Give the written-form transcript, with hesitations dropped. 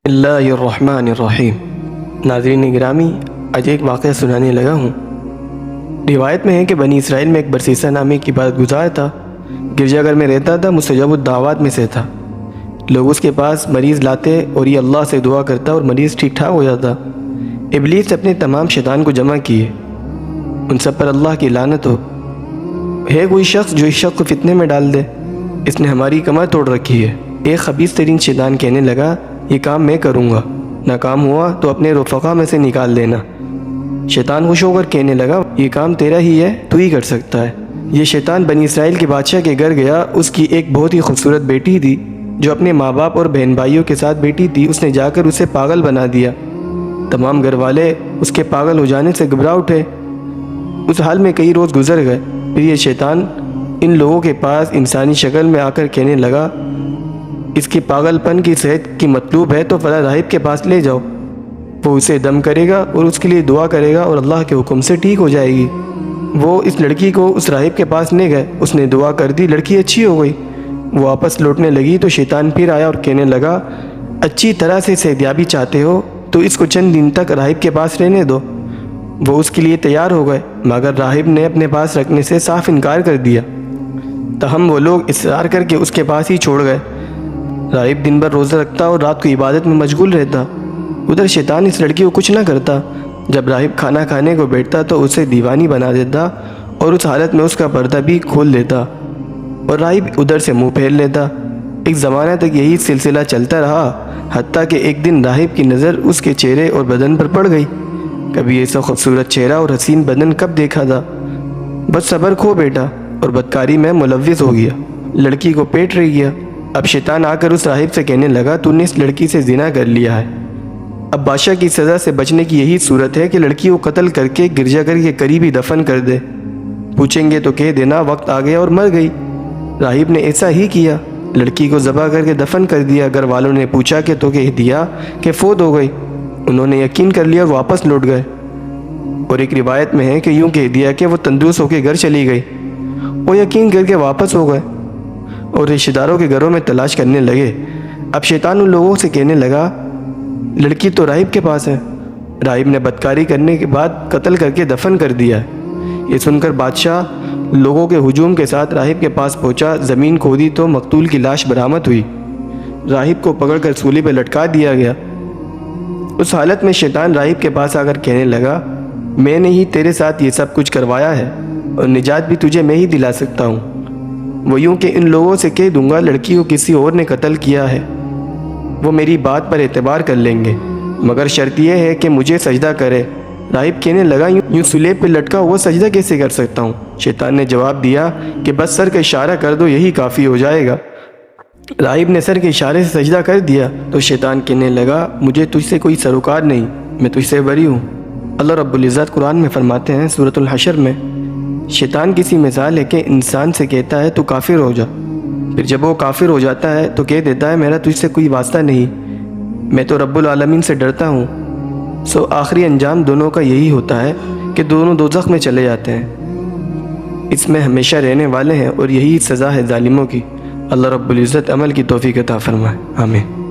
اللہ الرحمن الرحیم۔ ناظرین گرامی، آج ایک واقعہ سنانے لگا ہوں۔ روایت میں ہے کہ بنی اسرائیل میں ایک برسیسہ نامی کی عبادت گزار تھا، گرجا گھر میں رہتا تھا، مستجاب الدعوات میں سے تھا۔ لوگ اس کے پاس مریض لاتے اور یہ اللہ سے دعا کرتا اور مریض ٹھیک ٹھاک ہو جاتا۔ ابلیس نے اپنے تمام شیطان کو جمع کیے، ان سب پر اللہ کی لعنت ہو۔ ہے کوئی شخص جو اس شخص کو فتنے میں ڈال دے، اس نے ہماری کمر توڑ رکھی ہے۔ ایک خبیث ترین شیطان کہنے لگا، یہ کام میں کروں گا، ناکام ہوا تو اپنے رفقا میں سے نکال دینا۔ شیطان خوش ہو کر کہنے لگا، یہ کام تیرا ہی ہے، تو ہی کر سکتا ہے۔ یہ شیطان بنی اسرائیل کے بادشاہ کے گھر گیا۔ اس کی ایک بہت ہی خوبصورت بیٹی تھی جو اپنے ماں باپ اور بہن بھائیوں کے ساتھ بیٹی تھی۔ اس نے جا کر اسے پاگل بنا دیا۔ تمام گھر والے اس کے پاگل ہو جانے سے گھبرا اٹھے۔ اس حال میں کئی روز گزر گئے، پھر یہ شیطان ان لوگوں کے پاس انسانی شکل میں آ کر کہنے لگا، اس کے پاگل پن کی صحت کی مطلوب ہے تو فلاں راہب کے پاس لے جاؤ، وہ اسے دم کرے گا اور اس کے لیے دعا کرے گا اور اللہ کے حکم سے ٹھیک ہو جائے گی۔ وہ اس لڑکی کو اس راہب کے پاس لے گئے، اس نے دعا کر دی، لڑکی اچھی ہو گئی۔ وہ واپس لوٹنے لگی تو شیطان پھر آیا اور کہنے لگا، اچھی طرح سے صحتیابی چاہتے ہو تو اس کو چند دن تک راہب کے پاس رہنے دو۔ وہ اس کے لیے تیار ہو گئے، مگر راہب نے اپنے پاس رکھنے سے صاف انکار کر دیا۔ تاہم وہ لوگ اصرار کر کے اس کے پاس ہی چھوڑ گئے۔ راہب دن بھر روزہ رکھتا اور رات کو عبادت میں مشغول رہتا۔ ادھر شیطان اس لڑکی کو کچھ نہ کرتا۔ جب راہب کھانا کھانے کو بیٹھتا تو اسے دیوانی بنا دیتا اور اس حالت میں اس کا پردہ بھی کھول دیتا اور راہب ادھر سے منہ پھیر لیتا۔ ایک زمانہ تک یہی سلسلہ چلتا رہا، حتیٰ کہ ایک دن راہب کی نظر اس کے چہرے اور بدن پر پڑ گئی۔ کبھی ایسا خوبصورت چہرہ اور حسین بدن کب دیکھا تھا؟ بس صبر کھو بیٹا اور بدکاری میں ملوث ہو گیا، لڑکی کو پیٹ رہ گیا۔ اب شیطان آ کر اس راہب سے کہنے لگا، تو نے اس لڑکی سے زنا کر لیا ہے۔ اب بادشاہ کی سزا سے بچنے کی یہی صورت ہے کہ لڑکی کو قتل کر کے گرجا گھر کے قریب ہی دفن کر دے۔ پوچھیں گے تو کہہ دینا وقت آ گیا اور مر گئی۔ راہب نے ایسا ہی کیا، لڑکی کو ذبح کر کے دفن کر دیا۔ گھر والوں نے پوچھا کہ تو کہہ دیا کہ فوت ہو گئی۔ انہوں نے یقین کر لیا اور واپس لوٹ گئے۔ اور ایک روایت میں ہے کہ یوں کہہ دیا کہ وہ تندرست ہو کے گھر چلی گئی۔ وہ یقین کر کے واپس ہو گئے اور رشتہ داروں کے گھروں میں تلاش کرنے لگے۔ اب شیطان ان لوگوں سے کہنے لگا، لڑکی تو راہب کے پاس ہے، راہب نے بدکاری کرنے کے بعد قتل کر کے دفن کر دیا ہے۔ یہ سن کر بادشاہ لوگوں کے ہجوم کے ساتھ راہب کے پاس پہنچا۔ زمین کھودی تو مقتول کی لاش برآمد ہوئی۔ راہب کو پکڑ کر سولی پہ لٹکا دیا گیا۔ اس حالت میں شیطان راہب کے پاس آ کر کہنے لگا، میں نے ہی تیرے ساتھ یہ سب کچھ کروایا ہے اور نجات بھی تجھے میں ہی دلا سکتا ہوں۔ وہ یوں کہ ان لوگوں سے کہہ دوں گا لڑکی کو کسی اور نے قتل کیا ہے، وہ میری بات پر اعتبار کر لیں گے، مگر شرط یہ ہے کہ مجھے سجدہ کرے۔ راہب کہنے لگا، یوں سلیب پہ لٹکا ہوا سجدہ کیسے کر سکتا ہوں؟ شیطان نے جواب دیا کہ بس سر کا اشارہ کر دو، یہی کافی ہو جائے گا۔ راہب نے سر کے اشارے سے سجدہ کر دیا تو شیطان کہنے لگا، مجھے تجھ سے کوئی سروکار نہیں، میں تجھ سے بری ہوں۔ اللہ رب العزت قرآن میں فرماتے ہیں سورۃ الحشر میں، شیطان کسی مثال ہے کہ انسان سے کہتا ہے تو کافر ہو جا، پھر جب وہ کافر ہو جاتا ہے تو کہہ دیتا ہے میرا تجھ سے کوئی واسطہ نہیں، میں تو رب العالمین سے ڈرتا ہوں۔ سو آخری انجام دونوں کا یہی ہوتا ہے کہ دونوں دوزخ میں چلے جاتے ہیں، اس میں ہمیشہ رہنے والے ہیں، اور یہی سزا ہے ظالموں کی۔ اللہ رب العزت عمل کی توفیق عطا فرمائے، آمین۔